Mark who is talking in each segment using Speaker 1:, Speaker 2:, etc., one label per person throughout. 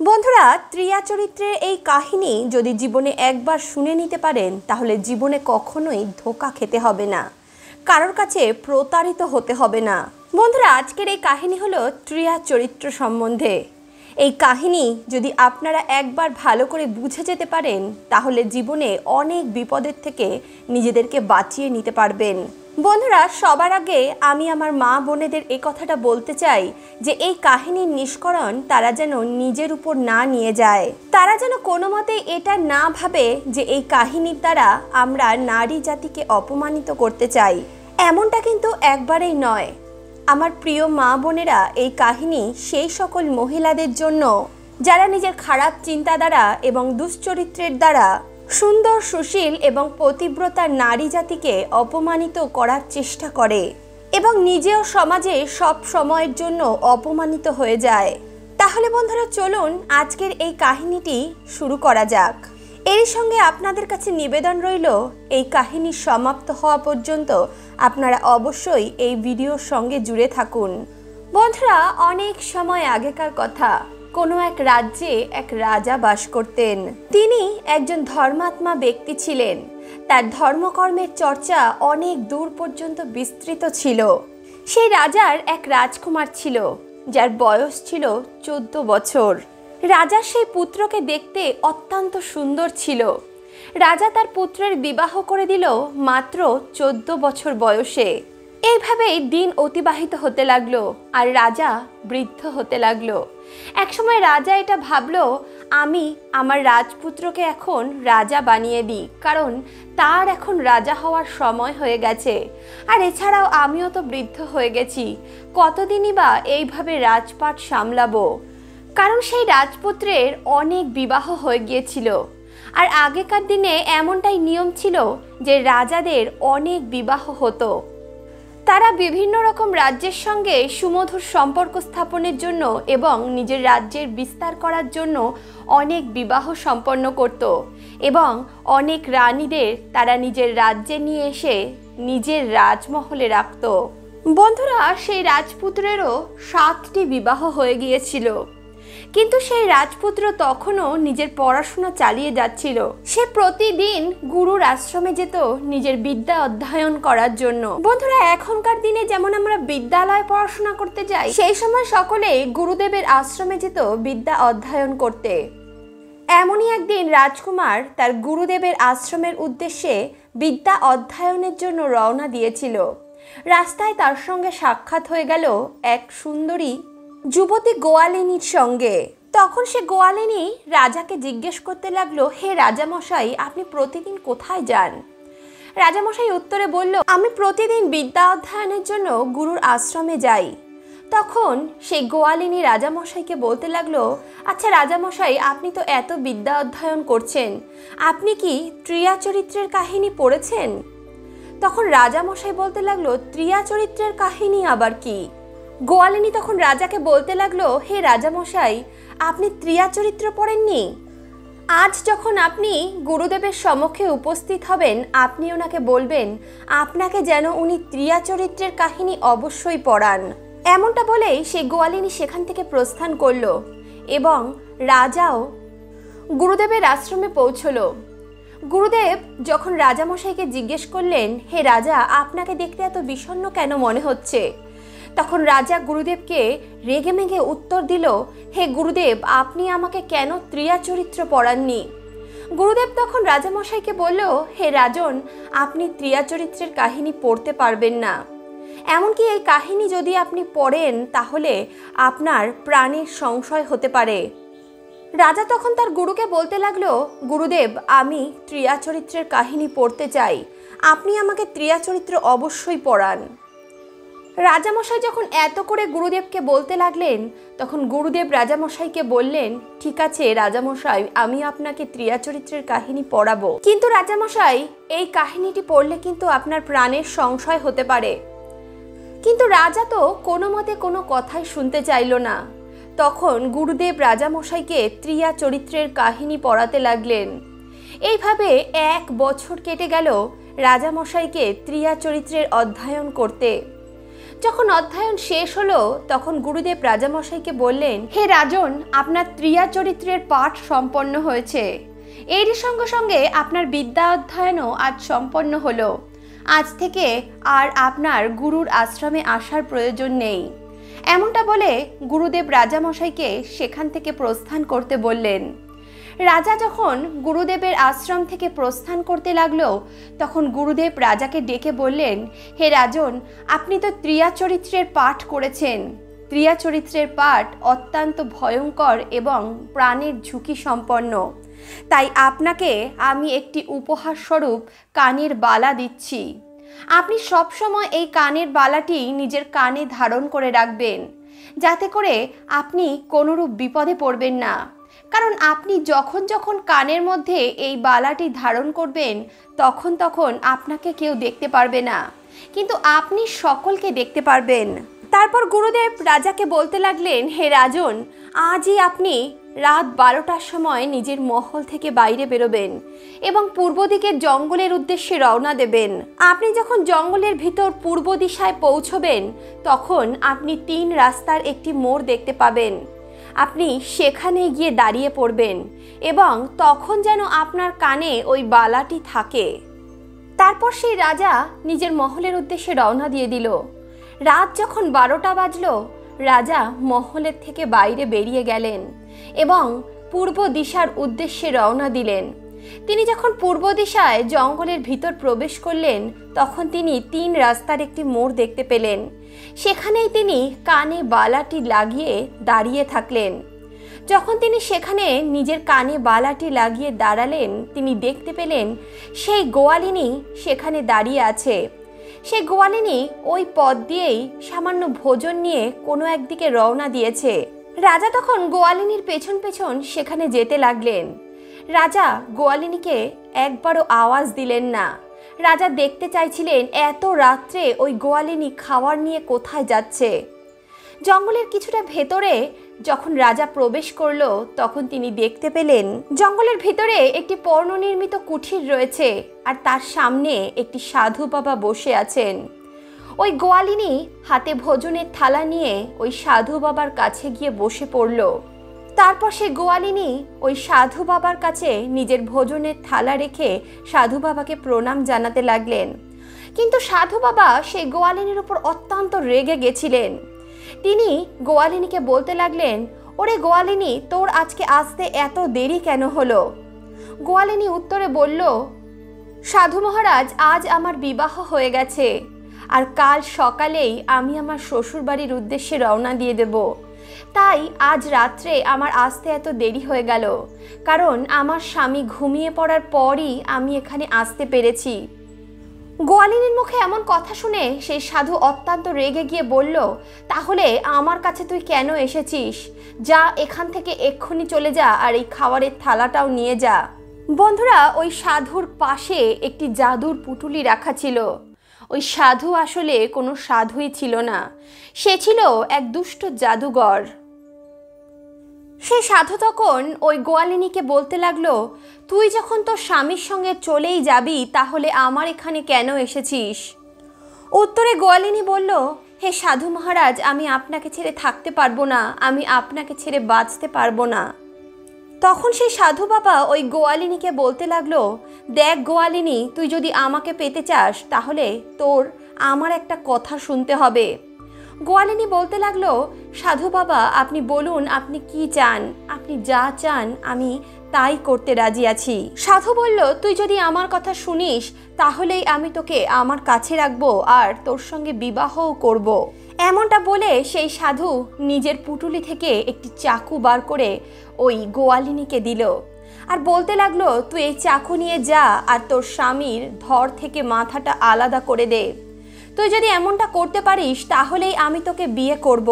Speaker 1: বন্ধুরা, ত্রিয়া চরিত্রের এই কাহিনী যদি জীবনে একবার শুনে নিতে পারেন তাহলে জীবনে কখনোই ধোঁকা খেতে হবে না, কারোর কাছে প্রতারিত হতে হবে না। বন্ধুরা, আজকের এই কাহিনী হলো ত্রিয়া চরিত্র সম্বন্ধে। এই কাহিনী যদি আপনারা একবার ভালো করে বুঝে যেতে পারেন তাহলে জীবনে অনেক বিপদের থেকে নিজেদেরকে বাঁচিয়ে নিতে পারবেন। বন্ধুরা, সবার আগে আমি আমার মা বোনেদের এই কথাটা বলতে চাই যে এই কাহিনীর নিষ্করণ তারা যেন নিজের উপর না নিয়ে যায়। তারা যেন কোনো মতে এটা না ভাবে যে এই কাহিনীর দ্বারা আমরা নারী জাতিকে অপমানিত করতে চাই। এমনটা কিন্তু একবারেই নয়। আমার প্রিয় মা বোনেরা, এই কাহিনী সেই সকল মহিলাদের জন্য যারা নিজের খারাপ চিন্তা দ্বারা এবং দুশ্চরিত্রের দ্বারা সুন্দর, সুশীল এবং পতিব্রতা নারী জাতিকে অপমানিত করার চেষ্টা করে এবং নিজেও সমাজে সব সময়ের জন্য অপমানিত হয়ে যায়। তাহলে বন্ধুরা, চলুন আজকের এই কাহিনীটি শুরু করা যাক। এর সঙ্গে আপনাদের কাছে নিবেদন রইল, এই কাহিনী সমাপ্ত হওয়া পর্যন্ত আপনারা অবশ্যই এই ভিডিওর সঙ্গে জুড়ে থাকুন। বন্ধুরা, অনেক সময় আগেকার কথা, কোনো এক রাজ্যে এক রাজা বাস করতেন। তিনি একজন ধর্মাত্মা ব্যক্তি ছিলেন। তার ধর্মকর্মের চর্চা অনেক দূর পর্যন্ত বিস্তৃত ছিল। সেই রাজার এক রাজকুমার ছিল যার বয়স ছিল 14 বছর। রাজার সেই পুত্রকে দেখতে অত্যন্ত সুন্দর ছিল। রাজা তার পুত্রের বিবাহ করে দিল মাত্র 14 বছর বয়সে। এইভাবেই দিন অতিবাহিত হতে লাগলো আর রাজা বৃদ্ধ হতে লাগলো। একসময় রাজা এটা ভাবলো, আমি আমার রাজপুত্রকে এখন রাজা বানিয়ে দিই, কারণ তার এখন রাজা হওয়ার সময় হয়ে গেছে। আর এছাড়াও আমিও তো বৃদ্ধ হয়ে গেছি, কতদিনই বা এইভাবে রাজপাট সামলাবো। কারণ সেই রাজপুত্রের অনেক বিবাহ হয়ে গিয়েছিল। আর আগেকার দিনে এমনটাই নিয়ম ছিল যে রাজাদের অনেক বিবাহ হতো। তারা বিভিন্ন রকম রাজ্যের সঙ্গে সুমধুর সম্পর্ক স্থাপনের জন্য এবং নিজের রাজ্যের বিস্তার করার জন্য অনেক বিবাহ সম্পন্ন করত এবং অনেক রানীদের তারা নিজের রাজ্যে নিয়ে এসে নিজের রাজমহলে রাখত। বন্ধুরা, সেই রাজপুত্রেরও 7টি বিবাহ হয়ে গিয়েছিল, কিন্তু সেই রাজপুত্র তখনও নিজের পড়াশোনা চালিয়ে যাচ্ছিল। সে প্রতিদিন গুরুর আশ্রমে যেত নিজের বিদ্যা অধ্যয়ন করার জন্য। বন্ধুরা, এখনকার দিনে যেমন আমরা বিদ্যালয়ে পড়াশোনা করতে যাই, সেই সময় সকলেই গুরুদেবের আশ্রমে যেত বিদ্যা অধ্যয়ন করতে। এমনই একদিন রাজকুমার তার গুরুদেবের আশ্রমের উদ্দেশ্যে বিদ্যা অধ্যয়নের জন্য রওনা দিয়েছিল। রাস্তায় তার সঙ্গে সাক্ষাৎ হয়ে গেল এক সুন্দরী যুবতী গোয়ালিনীর সঙ্গে। তখন সে গোয়ালিনী রাজাকে জিজ্ঞেস করতে লাগলো, হে রাজামশাই, আপনি প্রতিদিন কোথায় যান? রাজামশাই উত্তরে বলল, আমি প্রতিদিন বিদ্যা অধ্যয়নের জন্য গুরুর আশ্রমে যাই। তখন সেই গোয়ালিনী রাজামশাইকে বলতে লাগলো, আচ্ছা রাজামশাই, আপনি তো এত বিদ্যা অধ্যয়ন করছেন, আপনি কি ত্রিয়া চরিত্রের কাহিনী পড়েছেন? তখন রাজামশাই বলতে লাগলো, ত্রিয়া চরিত্রের কাহিনী আবার কি? গোয়ালিনী তখন রাজাকে বলতে লাগলো, হে রাজামশাই, আপনি ত্রিয়া চরিত্র পড়েননি? আজ যখন আপনি গুরুদেবের সম্মুখে উপস্থিত হবেন, আপনি ওনাকে বলবেন আপনাকে যেন উনি ত্রিয়া চরিত্রের কাহিনী অবশ্যই পড়ান। এমনটা বলেই সেই গোয়ালিনী সেখান থেকে প্রস্থান করলো এবং রাজাও গুরুদেবের আশ্রমে পৌঁছলো। গুরুদেব যখন রাজামশাইকে জিজ্ঞেস করলেন, হে রাজা, আপনাকে দেখতে এত বিষণ্ণ কেন মনে হচ্ছে? তখন রাজা গুরুদেবকে রেগেমেগে উত্তর দিল, হে গুরুদেব, আপনি আমাকে কেন ত্রিয়া চরিত্র পড়াননি? গুরুদেব তখন রাজামশাইকে বলল, হে রাজন, আপনি ত্রিয়া চরিত্রের কাহিনী পড়তে পারবেন না। এমনকি এই কাহিনী যদি আপনি পড়েন তাহলে আপনার প্রাণের সংশয় হতে পারে। রাজা তখন তার গুরুকে বলতে লাগলো, গুরুদেব, আমি ত্রিয়া চরিত্রের কাহিনী পড়তে চাই, আপনি আমাকে ত্রিয়া চরিত্র অবশ্যই পড়ান। রাজামশাই যখন এত করে গুরুদেবকে বলতে লাগলেন, তখন গুরুদেব রাজামশাইকে বললেন, ঠিক আছে রাজামশাই, আমি আপনাকে ত্রিয়া চরিত্রের কাহিনী পড়াবো, কিন্তু রাজামশাই, এই কাহিনীটি পড়লে কিন্তু আপনার প্রাণের সংশয় হতে পারে। কিন্তু রাজা তো কোনো মতে কোনো কথাই শুনতে চাইল না। তখন গুরুদেব রাজামশাইকে ত্রিয়া চরিত্রের কাহিনী পড়াতে লাগলেন। এইভাবে 1 বছর কেটে গেল রাজামশাইকে ত্রিয়া চরিত্রের অধ্যয়ন করতে। যখন অধ্যয়ন শেষ হলো তখন গুরুদেব রাজামশাইকে বললেন, হে রাজন, আপনার ত্রিয়া চরিত্রের পাঠ সম্পন্ন হয়েছে। এরই সঙ্গে সঙ্গে আপনার বিদ্যা অধ্যয়নও আজ সম্পন্ন হলো। আজ থেকে আর আপনার গুরুর আশ্রমে আসার প্রয়োজন নেই। এমনটা বলে গুরুদেব রাজামশাইকে সেখান থেকে প্রস্থান করতে বললেন। রাজা যখন গুরুদেবের আশ্রম থেকে প্রস্থান করতে লাগলো তখন গুরুদেব রাজাকে ডেকে বললেন, হে রাজন, আপনি তো ত্রিয়া চরিত্রের পাঠ করেছেন। ত্রিয়া চরিত্রের পাঠ অত্যন্ত ভয়ঙ্কর এবং প্রাণের ঝুঁকি সম্পন্ন। তাই আপনাকে আমি একটি উপহার স্বরূপ কানের বালা দিচ্ছি। আপনি সবসময় এই কানের বালাটি নিজের কানে ধারণ করে রাখবেন, যাতে করে আপনি কোনোরূপ বিপদে পড়বেন না। কারণ আপনি যখন যখন কানের মধ্যে এই বালাটি ধারণ করবেন তখন তখন আপনাকে কেউ দেখতে পারবে না, কিন্তু আপনি সকলকে দেখতে পারবেন। তারপর গুরুদেব রাজাকে বলতে লাগলেন, হে রাজন, আজই আপনি রাত 12টার সময় নিজের মহল থেকে বাইরে বেরোবেন এবং পূর্ব দিকের জঙ্গলের উদ্দেশ্যে রওনা দেবেন। আপনি যখন জঙ্গলের ভিতর পূর্ব দিশায় পৌঁছবেন তখন আপনি 3 রাস্তার একটি মোড় দেখতে পাবেন। আপনি সেখানে গিয়ে দাঁড়িয়ে পড়বেন এবং তখন যেন আপনার কানে ওই বালাটি থাকে। তারপর সেই রাজা নিজের মহলের উদ্দেশ্যে রওনা দিয়ে দিল। রাত যখন 12টা বাজলো রাজা মহলের থেকে বাইরে বেরিয়ে গেলেন এবং পূর্ব দিশার উদ্দেশ্যে রওনা দিলেন। তিনি যখন পূর্ব দিশায় জঙ্গলের ভিতর প্রবেশ করলেন তখন তিনি 3 রাস্তার একটি মোড় দেখতে পেলেন। সেখানেই তিনি কানে বালাটি লাগিয়ে দাঁড়িয়ে থাকলেন। যখন তিনি সেখানে নিজের কানে বালাটি লাগিয়ে দাঁড়ালেন তিনি দেখতে পেলেন সেই গোয়ালিনী সেখানে দাঁড়িয়ে আছে। সেই গোয়ালিনী ওই পথ দিয়েই সামান্য ভোজন নিয়ে কোনো একদিকে রওনা দিয়েছে। রাজা তখন গোয়ালিনীর পেছন পেছন সেখানে যেতে লাগলেন। রাজা গোয়ালিনীকে একবারও আওয়াজ দিলেন না। রাজা দেখতে চাইছিলেন এত রাত্রে ওই গোয়ালিনী খাবার নিয়ে কোথায় যাচ্ছে। জঙ্গলের কিছুটা ভেতরে যখন রাজা প্রবেশ করলো তখন তিনি দেখতে পেলেন জঙ্গলের ভিতরে একটি পর্ণনির্মিত কুঠির রয়েছে আর তার সামনে একটি সাধু বাবা বসে আছেন। ওই গোয়ালিনী হাতে ভোজনের থালা নিয়ে ওই সাধু বাবার কাছে গিয়ে বসে পড়ল। তারপর সে গোয়ালিনী ওই সাধু বাবার কাছে নিজের ভোজনের থালা রেখে সাধু বাবাকে প্রণাম জানাতে লাগলেন। কিন্তু সাধু বাবা সেই গোয়ালিনীর উপর অত্যন্ত রেগে গেছিলেন। তিনি গোয়ালিনীকে বলতে লাগলেন, ওরে গোয়ালিনী, তোর আজকে আসতে এত দেরি কেন হলো? গোয়ালিনী উত্তরে বলল, সাধু মহারাজ, আজ আমার বিবাহ হয়ে গেছে আর কাল সকালেই আমি আমার শ্বশুর বাড়ির উদ্দেশ্যে রওনা দিয়ে দেব। তাই আজ রাত্রে আমার আসতে এত দেরি হয়ে গেল, কারণ আমার স্বামী ঘুমিয়ে পড়ার পরই আমি এখানে আসতে পেরেছি। গোয়ালিনীর মুখে এমন কথা শুনে সেই সাধু অত্যন্ত রেগে গিয়ে বলল, তাহলে আমার কাছে তুই কেন এসেছিস? যা, এখান থেকে এক্ষুনি চলে যা আর এই খাবারের থালাটাও নিয়ে যা। বন্ধুরা, ওই সাধুর পাশে একটি জাদুর পুটুলি রাখা ছিল। ওই সাধু আসলে কোনো সাধুই ছিল না, সে ছিল এক দুষ্ট জাদুঘর। সেই সাধু তখন ওই গোয়ালিনীকে বলতে লাগলো, তুই যখন তোর স্বামীর সঙ্গে চলেই যাবি তাহলে আমার এখানে কেন এসেছিস? উত্তরে গোয়ালিনী বলল, হে সাধু মহারাজ, আমি আপনাকে ছেড়ে থাকতে পারবো না, আমি আপনাকে ছেড়ে বাঁচতে পারবো না। তখন সেই সাধু বাবা ওই গোয়ালিনীকে বলতে লাগলো, দেখ গোয়ালিনী, তুই যদি আমাকে পেতে চাস তাহলে তোর আমার একটা কথা শুনতে হবে। গোয়ালিনী বলতে লাগলো, সাধু বাবা, আপনি বলুন আপনি কি চান, আপনি যা চান আমি তাই করতে রাজি আছি। সাধু বলল, তুই যদি আমার কথা শুনিস তাহলেই আমি তোকে আমার কাছে রাখবো আর তোর সঙ্গে বিবাহও করব। এমনটা বলে সেই সাধু নিজের পুটুলি থেকে একটি চাকু বার করে ওই গোয়ালিনীকে দিল আর বলতে লাগলো, তুই এই চাকু নিয়ে যা আর তোর স্বামীর ধর থেকে মাথাটা আলাদা করে দে। তুই যদি এমনটা করতে পারিস তাহলেই আমি তোকে বিয়ে করব।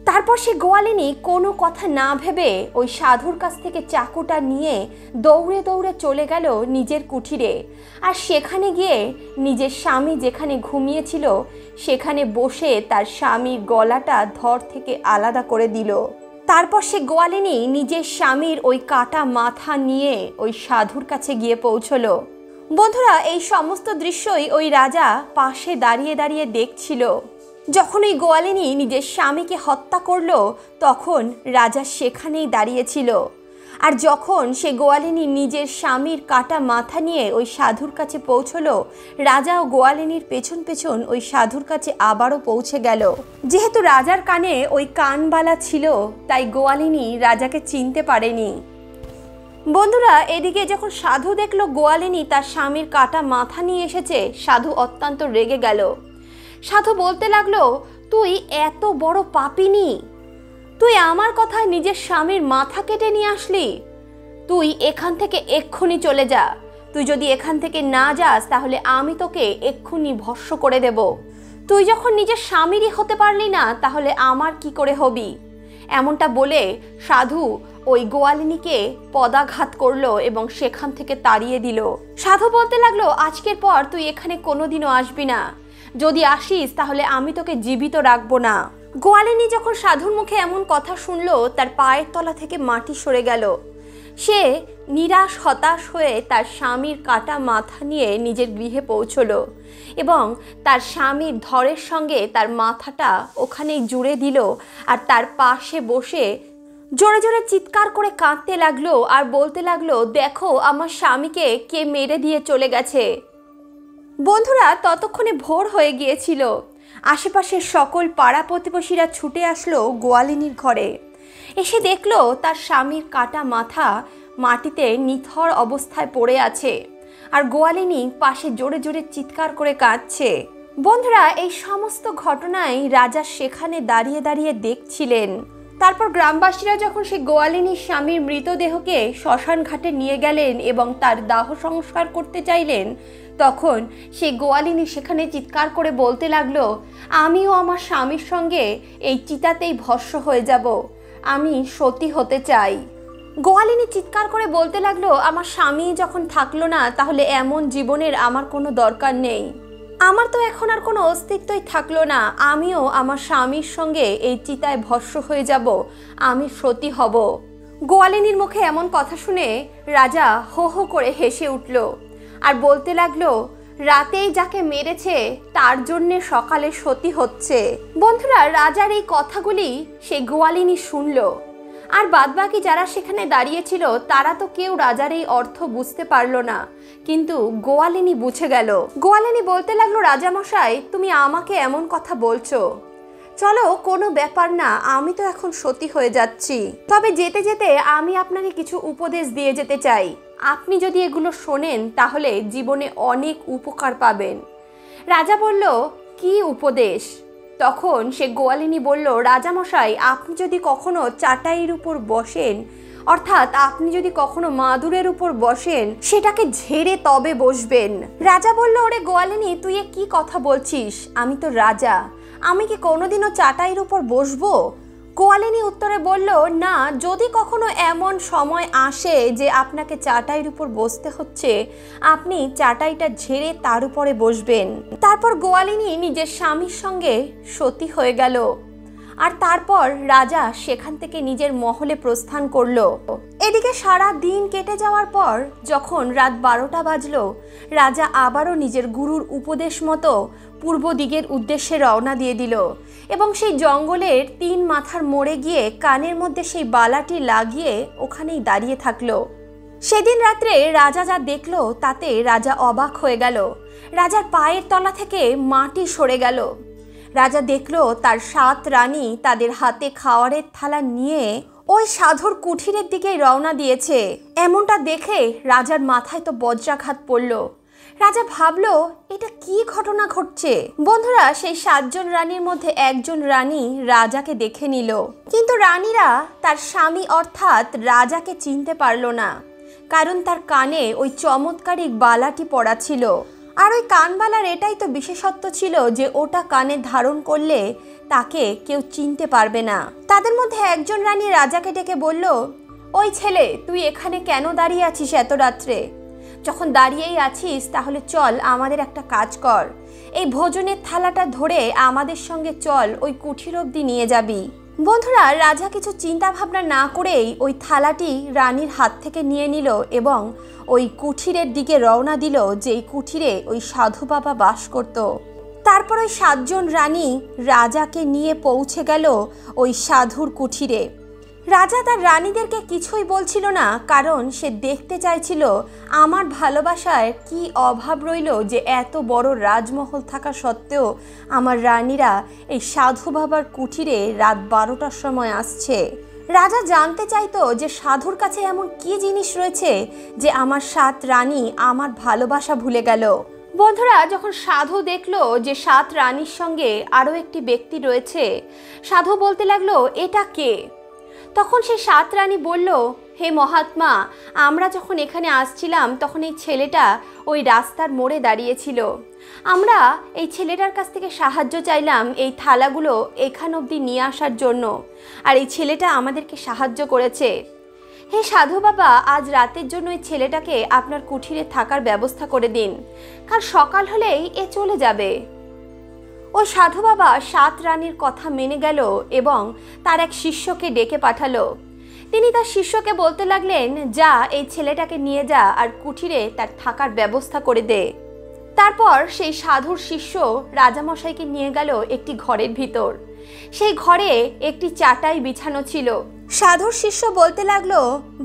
Speaker 1: তারপর সে গোয়ালিনী কোনো কথা না ভেবে ওই সাধুর কাছ থেকে চাকুটা নিয়ে দৌড়ে দৌড়ে চলে গেল নিজের কুঠিরে আর সেখানে গিয়ে নিজের স্বামী যেখানে ঘুমিয়েছিল সেখানে বসে তার স্বামীর গলাটা ধর থেকে আলাদা করে দিল। তারপর সে গোয়ালিনী নিজের স্বামীর ওই কাটা মাথা নিয়ে ওই সাধুর কাছে গিয়ে পৌঁছলো। বন্ধুরা, এই সমস্ত দৃশ্যই ওই রাজা পাশে দাঁড়িয়ে দাঁড়িয়ে দেখছিল। যখন ওই গোয়ালিনী নিজের স্বামীকে হত্যা করলো তখন রাজা সেখানেই দাঁড়িয়েছিল। আর যখন সে গোয়ালিনী নিজের স্বামীর কাটা মাথা নিয়ে ওই সাধুর কাছে পৌঁছলো, রাজাও গোয়ালিনীর পেছন পেছন ওই সাধুর কাছে আবারও পৌঁছে গেল। যেহেতু রাজার কানে ওই কানবালা ছিল তাই গোয়ালিনী রাজাকে চিনতে পারেনি। বন্ধুরা, এদিকে যখন সাধু দেখলো গোয়ালিনী তার স্বামীর কাটা মাথা নিয়ে এসেছে, সাধু অত্যন্ত রেগে গেল। সাধু বলতে লাগলো, তুই এত বড় পাপিনী, তুই আমার কথায় নিজের স্বামীর মাথা কেটে নিয়ে আসলি। তুই এখান থেকে এক্ষুনি চলে যা। তুই যদি এখান থেকে না যাস তাহলে আমি তোকে এক্ষুনি ভস্ম করে দেব। তুই যখন নিজের স্বামীরই হতে পারলি না তাহলে আমার কি করে হবি। এমনটা বলে সাধু ওই গোয়ালিনীকে পদাঘাত করলো এবং সেখান থেকে তাড়িয়ে দিল। সাধু বলতে লাগলো, আজকের পর তুই এখানে কোনোদিনও আসবি না। যদি আসিস তাহলে আমি তোকে জীবিত রাখবো না। গোয়ালিনী যখন সাধুর মুখে এমন কথা শুনলো তার পায়ের তলা থেকে মাটি সরে গেল। সে নিরাশ হতাশ হয়ে তার স্বামীর কাটা মাথা নিয়ে নিজের গৃহে পৌঁছলো এবং তার স্বামীর ধরের সঙ্গে তার মাথাটা ওখানেই জুড়ে দিল আর তার পাশে বসে জোরে জোরে চিৎকার করে কাঁদতে লাগলো আর বলতে লাগলো, দেখো আমার স্বামীকে কে মেরে দিয়ে চলে গেছে। বন্ধুরা, ততক্ষণে ভোর হয়ে গিয়েছিল। আশেপাশের সকল পাড়া প্রতিবেশীরা ছুটে আসলো গোয়ালিনীর ঘরে। এসে দেখলো তার স্বামীর কাটা মাথা মাটিতে নিথর অবস্থায় পড়ে আছে আর গোয়ালিনী পাশে জোরে জোরে চিৎকার করে কাঁদছে। বন্ধুরা, এই সমস্ত ঘটনায় রাজা সেখানে দাঁড়িয়ে দাঁড়িয়ে দেখছিলেন। তারপর গ্রামবাসীরা যখন সেই গোয়ালিনীর স্বামীর মৃতদেহকে শ্মশান ঘাটে নিয়ে গেলেন এবং তার দাহ সংস্কার করতে চাইলেন, তখন সেই গোয়ালিনী সেখানে চিৎকার করে বলতে লাগলো, আমিও আমার স্বামীর সঙ্গে এই চিতাতেই ভস্ম হয়ে যাব, আমি সতী হতে চাই। গোয়ালিনী চিৎকার করে বলতে লাগলো, আমার স্বামী যখন থাকলো না তাহলে এমন জীবনের আমার কোনো দরকার নেই। আমার তো এখন আর কোনো অস্তিত্বই থাকলো না, আমিও আমার স্বামীর সঙ্গে এই চিতায় ভস্ম হয়ে যাব, আমি সতী হব। গোয়ালিনীর মুখে এমন কথা শুনে রাজা হো হো করে হেসে উঠল আর বলতে লাগলো, রাতেই যাকে মেরেছে তার জন্যে সকালে সতী হচ্ছে। বন্ধুরা, রাজার এই কথাগুলি সেই গোয়ালিনী শুনল আর বাদবাকি যারা সেখানে দাঁড়িয়েছিল তারা তো কেউ রাজার এই অর্থ বুঝতে পারলো না, কিন্তু গোয়ালিনী বুঝে গেল। গোয়ালিনী বলতে লাগলো, রাজামশাই তুমি আমাকে এমন কথা বলছো, চলো কোনো ব্যাপার না, আমি তো এখন সতী হয়ে যাচ্ছি, তবে যেতে যেতে আমি আপনাকে কিছু উপদেশ দিয়ে যেতে চাই। আপনি যদি এগুলো শোনেন তাহলে জীবনে অনেক উপকার পাবেন। রাজা বলল, কি উপদেশ? তখন সে গোয়ালিনী বলল, রাজামশাই আপনি যদি কখনো চাটাইয়ের উপর বসেন, অর্থাৎ আপনি যদি কখনো মাদুরের উপর বসেন, সেটাকে ঝেড়ে তবে বসবেন। রাজা বলল, ওরে গোয়ালিনী তুই কি কথা বলছিস, আমি তো রাজা, আমি কি কোনোদিনও চাটাইয়ের উপর বসবো? গোয়ালিনী উত্তরে বলল, না, যদি কখনো এমন সময় আসে যে আপনাকে চাটাইয়ের উপর বসতে হচ্ছে, আপনি চাটাইটা ঝেড়ে তার উপরে বসবেন। তারপর গোয়ালিনী নিজের স্বামীর সঙ্গে সতী হয়ে গেল আর তারপর রাজা সেখান থেকে নিজের মহলে প্রস্থান করলো। এদিকে সারা দিন কেটে যাওয়ার পর যখন রাত 12টা বাজলো, রাজা আবারও নিজের গুরুর উপদেশ মতো পূর্ব দিকের উদ্দেশ্যে রওনা দিয়ে দিল এবং সেই জঙ্গলের 3 মাথার মোড়ে গিয়ে কানের মধ্যে সেই বালাটি লাগিয়ে ওখানেই দাঁড়িয়ে থাকলো। সেদিন রাত্রে রাজা যা দেখলো তাতে রাজা অবাক হয়ে গেল। রাজার পায়ের তলা থেকে মাটি সরে গেল। রাজা দেখলো তার 7 রানী তাদের হাতে খাওয়ারের থালা নিয়ে ওই সাধুর কুঠিরের দিকেই রওনা দিয়েছে। এমনটা দেখে রাজার মাথায় তো বজ্রাঘাত পড়ল। রাজা ভাবলো, এটা কি ঘটনা ঘটছে। বন্ধুরা, সেই 7 জন রানীর মধ্যে একজন রানী রাজাকে দেখে নিল, কিন্তু রানীরা তার স্বামী অর্থাৎ রাজাকে চিনতে পারলো না, কারণ তার কানে ওই চমৎকারী বালাটি পড়া ছিল। আর ওই কানবালার এটাই তো বিশেষত্ব ছিল যে ওটা কানে ধারণ করলে তাকে কেউ চিনতে পারবে না। তাদের মধ্যে একজন রানী রাজাকে ডেকে বলল, ওই ছেলে, তুই এখানে কেন দাঁড়িয়ে আছিস এত রাত্রে? যখন দাঁড়িয়েই আছিস তাহলে চল, আমাদের একটা কাজ কর, এই ভোজনের থালাটা ধরে আমাদের সঙ্গে চল, ওই কুঠির অবধি নিয়ে যাবি। বন্ধুরা, রাজা কিছু চিন্তা ভাবনা না করেই ওই থালাটি রানীর হাত থেকে নিয়ে নিল এবং ওই কুঠিরের দিকে রওনা দিল, যেই কুঠিরে ওই সাধু বাবা বাস করত। তারপর ওই 7 জন রানী রাজাকে নিয়ে পৌঁছে গেল ওই সাধুর কুঠিরে। রাজা তার রানীদেরকে কিছুই বলছিল না, কারণ সে দেখতে চাইছিল আমার ভালোবাসায় কি অভাব রইল যে এত বড় রাজমহল থাকা সত্ত্বেও আমার রানীরা এই সাধু বাবার কুঠিরে রাত 12টার সময় আসছে। রাজা জানতে চাইতো যে সাধুর কাছে এমন কি জিনিস রয়েছে যে আমার 7 রানী আমার ভালোবাসা ভুলে গেল। বন্ধুরা, যখন সাধু দেখলো যে 7 রানীর সঙ্গে আরও একটি ব্যক্তি রয়েছে, সাধু বলতে লাগলো, এটা কে? তখন সেই 7 রানী বলল, হে মহাত্মা, আমরা যখন এখানে আসছিলাম তখন এই ছেলেটা ওই রাস্তার মোড়ে দাঁড়িয়েছিল। আমরা এই ছেলেটার কাছ থেকে সাহায্য চাইলাম এই থালাগুলো এখান অবধি নিয়ে আসার জন্য, আর এই ছেলেটা আমাদেরকে সাহায্য করেছে। হে সাধু বাবা, আজ রাতের জন্য এই ছেলেটাকে আপনার কুঠিরে থাকার ব্যবস্থা করে দিন, কাল সকাল হলেই এ চলে যাবে। ওই সাধু বাবা 7 রানীর কথা মেনে গেল এবং তার এক শিষ্যকে ডেকে পাঠালো। তিনি তার শিষ্যকে বলতে লাগলেন, যা এই ছেলেটাকে নিয়ে যা আর কুঠিরে তার থাকার ব্যবস্থা করে দে। তারপর সেই সাধুর শিষ্য রাজামশাইকে নিয়ে গেল একটি ঘরের ভিতর। সেই ঘরে একটি চাটাই বিছানো ছিল। সাধুর শিষ্য বলতে লাগলো,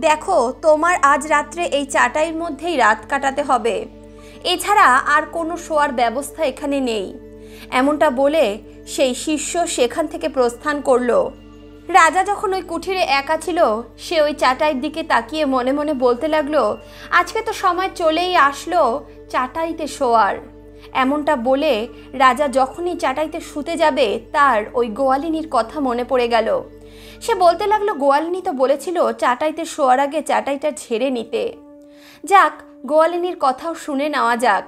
Speaker 1: দেখো, তোমার আজ রাত্রে এই চাটাইয়ের মধ্যেই রাত কাটাতে হবে, এছাড়া আর কোনো শোয়ার ব্যবস্থা এখানে নেই। এমনটা বলে সেই শিষ্য সেখান থেকে প্রস্থান করলো। রাজা যখন ওই কুঠিরে একা ছিল, সে ওই চাটাইয়ের দিকে তাকিয়ে মনে মনে বলতে লাগলো, আজকে তো সময় চলেই আসলো চাটাইতে শোয়ার। এমনটা বলে রাজা যখনই চাটাইতে শুতে যাবে, তার ওই গোয়ালিনীর কথা মনে পড়ে গেল। সে বলতে লাগলো, গোয়ালিনী তো বলেছিল চাটাইতে শোয়ার আগে চাটাইটা ঝেড়ে নিতে। যাক, গোয়ালিনীর কথাও শুনে নেওয়া যাক।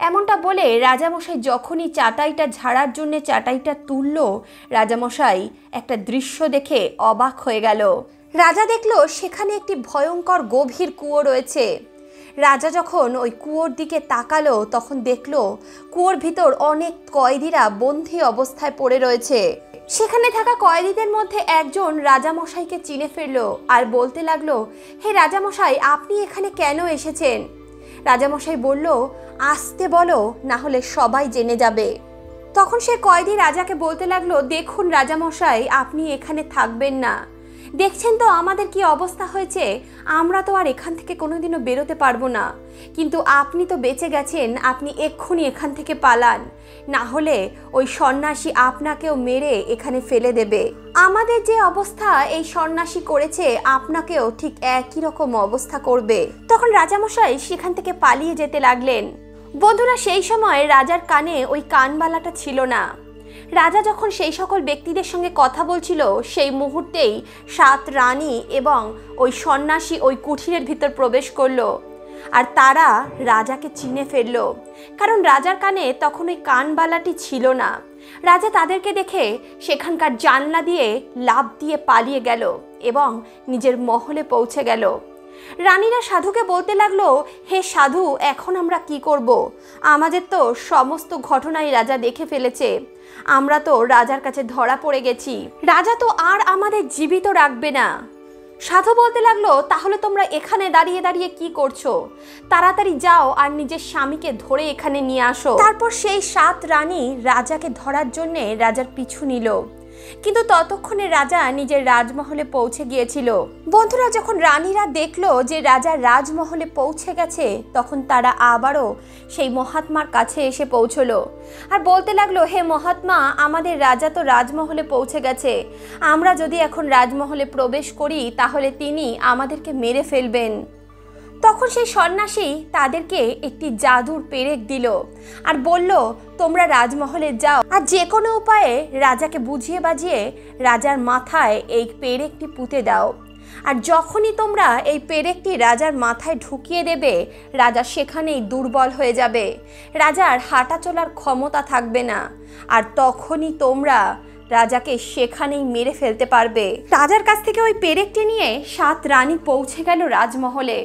Speaker 1: এমনটা বলে রাজামশাই যখনই চাটাইটা ঝাড়ার জন্য চাটাইটা তুলল, রাজামশাই একটা দৃশ্য দেখে অবাক হয়ে গেল। রাজা দেখলো সেখানে একটি ভয়ঙ্কর গভীর কুয়ো রয়েছে। রাজা যখন ওই কুয়োর দিকে তাকালো, তখন দেখলো কুয়োর ভিতর অনেক কয়েদিরা বন্দী অবস্থায় পড়ে রয়েছে। সেখানে থাকা কয়েদিদের মধ্যে একজন রাজামশাইকে চিনে ফেললো আর বলতে লাগলো, হে রাজামশাই, আপনি এখানে কেন এসেছেন? রাজামশাই বলল, আসতে বলো, না হলে সবাই জেনে যাবে। তখন সে কয়েদি রাজাকে বলতে লাগলো, দেখুন রাজামশাই, আপনি এখানে থাকবেন না। দেখছেন তো আমাদের কি অবস্থা হয়েছে, আমরা তো আর এখান থেকে কোনোদিনও বেরোতে পারবো না। কিন্তু আপনি তো বেঁচে গেছেন, আপনি এক্ষুনি এখান থেকে পালান, না হলে ওই সন্ন্যাসী আপনাকেও মেরে এখানে ফেলে দেবে। আমাদের যে অবস্থা এই সন্ন্যাসী করেছে, আপনাকেও ঠিক একই রকম অবস্থা করবে। তখন রাজামশাই সেখান থেকে পালিয়ে যেতে লাগলেন। বন্ধুরা, সেই সময় রাজার কানে ওই কানবালাটা ছিল না। রাজা যখন সেই সকল ব্যক্তিদের সঙ্গে কথা বলছিল, সেই মুহূর্তেই 7 রানী এবং ওই সন্ন্যাসী ওই কুঠিরের ভিতর প্রবেশ করলো। আর তারা রাজাকে চিনে ফেলল, কারণ রাজার কানে তখন ওই কানবালাটি ছিল না। রাজা তাদেরকে দেখে সেখানকার জানলা দিয়ে লাফ দিয়ে পালিয়ে গেল এবং নিজের মহলে পৌঁছে গেল। রানীরা সাধুকে বলতে লাগলো, হে সাধু, এখন আমরা কি করব? আমাদের তো সমস্ত ঘটনাই রাজা দেখে ফেলেছে, আমরা তো রাজার কাছে ধরা পড়ে গেছি, রাজা তো আর আমাদের জীবিত রাখবে না। সাধু বলতে লাগলো, তাহলে তোমরা এখানে দাঁড়িয়ে দাঁড়িয়ে কি করছো? তাড়াতাড়ি যাও আর নিজের স্বামীকে ধরে এখানে নিয়ে আসো। তারপর সেই 7 রানী রাজাকে ধরার জন্যে রাজার পিছু নিল, কিন্তু ততক্ষণে রাজা নিজের রাজমহলে পৌঁছে গিয়েছিল। বন্ধুরা, যখন রানীরা দেখলো যে রাজা রাজমহলে পৌঁছে গেছে, তখন তারা আবারও সেই মহাত্মার কাছে এসে পৌঁছলো আর বলতে লাগলো, হে মহাত্মা, আমাদের রাজা তো রাজমহলে পৌঁছে গেছে, আমরা যদি এখন রাজমহলে প্রবেশ করি তাহলে তিনি আমাদেরকে মেরে ফেলবেন। তখন সেই সন্ন্যাসী তাদেরকে একটি জাদুর পেরেক দিল আর বলল, তোমরা রাজমহলে যাও আর যে কোনো উপায়ে রাজাকে বুঝিয়ে বাজিয়ে রাজার মাথায় এই পেরেকটি পুঁতে দাও। আর যখনই তোমরা এই পেরেকটি রাজার মাথায় ঢুকিয়ে দেবে, রাজা সেখানেই দুর্বল হয়ে যাবে, রাজার হাঁটা চলার ক্ষমতা থাকবে না, আর তখনই তোমরা রাজাকে সেখানেই মেরে ফেলতে পারবে। রাজার কাছ থেকে ওই পেরেকটি নিয়ে 7 রানী পৌঁছে গেল রাজমহলে।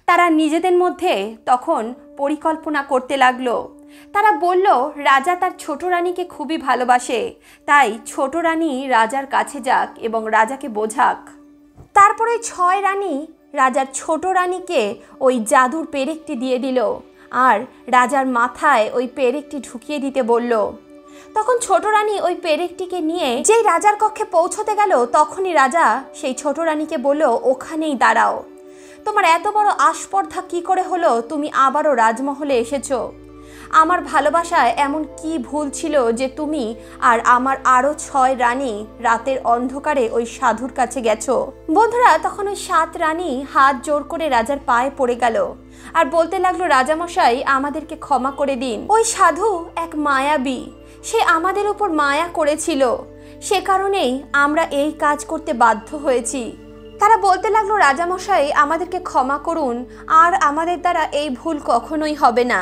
Speaker 1: তারা নিজেদের মধ্যে তখন পরিকল্পনা করতে লাগলো। তারা বলল, রাজা তার ছোট রানীকে খুবই ভালোবাসে, তাই ছোট রানী রাজার কাছে যাক এবং রাজাকে বোঝাক। তারপরে 6 রানী রাজার ছোট রানীকে ওই জাদুর পেরেকটি দিয়ে দিল আর রাজার মাথায় ওই পেরেকটি ঢুকিয়ে দিতে বলল। তখন ছোট রানী ওই পেরেকটিকে নিয়ে যেই রাজার কক্ষে পৌঁছতে গেল, তখনই রাজা সেই ছোট রানীকে বলল, ওখানেই দাঁড়াও। তোমার এত বড় আস্পর্ধা কি করে হলো? তুমি আবারও রাজমহলে এসেছো। আমার ভালোবাসায় এমন কি ভুল ছিল যে তুমি আর আমার আরো 6 রানী রাতের অন্ধকারে ওই সাধুর কাছে গেছো? বন্ধুরা, তখন ওই 7 রানী হাত জোর করে রাজার পায়ে পড়ে গেল আর বলতে লাগলো, রাজামশাই, আমাদেরকে ক্ষমা করে দিন। ওই সাধু এক মায়াবী, সে আমাদের উপর মায়া করেছিল, সে কারণেই আমরা এই কাজ করতে বাধ্য হয়েছি। তারা বলতে লাগলো, রাজামশাই, আমাদেরকে ক্ষমা করুন, আর আমাদের দ্বারা এই ভুল কখনোই হবে না।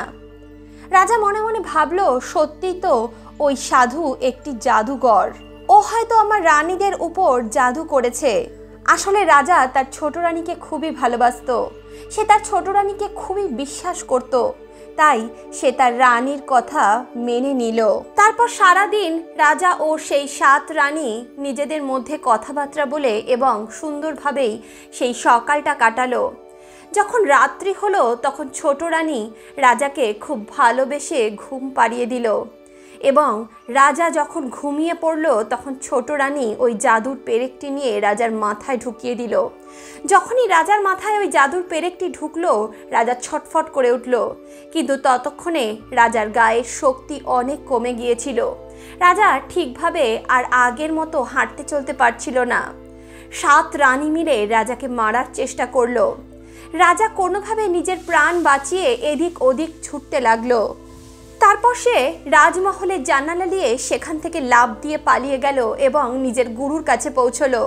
Speaker 1: রাজা মনে মনে ভাবলো, সত্যি তো ওই সাধু একটি জাদুঘর, ও হয়তো আমার রানীদের উপর জাদু করেছে। আসলে রাজা তার ছোট রানীকে খুবই ভালোবাসতো, সে তার ছোট রানীকে খুবই বিশ্বাস করত, তাই সে তার রানীর কথা মেনে নিল। তারপর সারাদিন রাজা ও সেই 7 রানী নিজেদের মধ্যে কথাবার্তা বলে এবং সুন্দরভাবেই সেই সকালটা কাটালো। যখন রাত্রি হলো, তখন ছোট রানী রাজাকে খুব ভালোবেসে ঘুম পাড়িয়ে দিল এবং রাজা যখন ঘুমিয়ে পড়ল, তখন ছোট রানী ওই জাদুর পেরেকটি নিয়ে রাজার মাথায় ঢুকিয়ে দিল। যখনই রাজার মাথায় ওই জাদুর পেরেকটি ঢুকলো, রাজা ছটফট করে উঠল, কিন্তু ততক্ষণে রাজার গায়ের শক্তি অনেক কমে গিয়েছিল। রাজা ঠিকভাবে আর আগের মতো হাঁটতে চলতে পারছিল না। 7 রানী মিলে রাজাকে মারার চেষ্টা করলো। রাজা কোনোভাবে নিজের প্রাণ বাঁচিয়ে এদিক ওদিক ছুটতে লাগলো। তারপর সে রাজমহলের জানালা দিয়ে সেখান থেকে লাফ দিয়ে পালিয়ে গেল এবং নিজের গুরুর কাছে পৌঁছলো।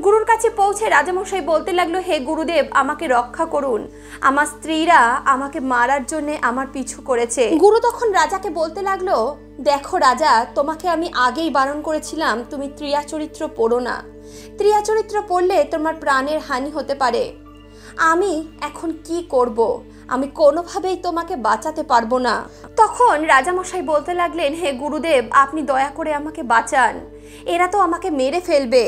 Speaker 1: গুরুর কাছে পৌঁছে রাজামশাই বলতে লাগলো, হে গুরুদেব, আমাকে রক্ষা করুন, আমার স্ত্রীরা আমাকে মারার জন্য আমার পিছু করেছে। গুরু তখন রাজাকে বলতে লাগলো, দেখো রাজা, তোমাকে আমি আগেই বারণ করেছিলাম তুমি ত্রিয়া চরিত্র পড়ো না, ত্রিয়া চরিত্র পড়লে তোমার প্রাণের হানি হতে পারে। আমি এখন কি করব? আমি কোনোভাবেই তোমাকে বাঁচাতে পারবো না। তখন রাজামশাই বলতে লাগলেন, হে গুরুদেব, আপনি দয়া করে আমাকে বাঁচান, এরা তো আমাকে মেরে ফেলবে।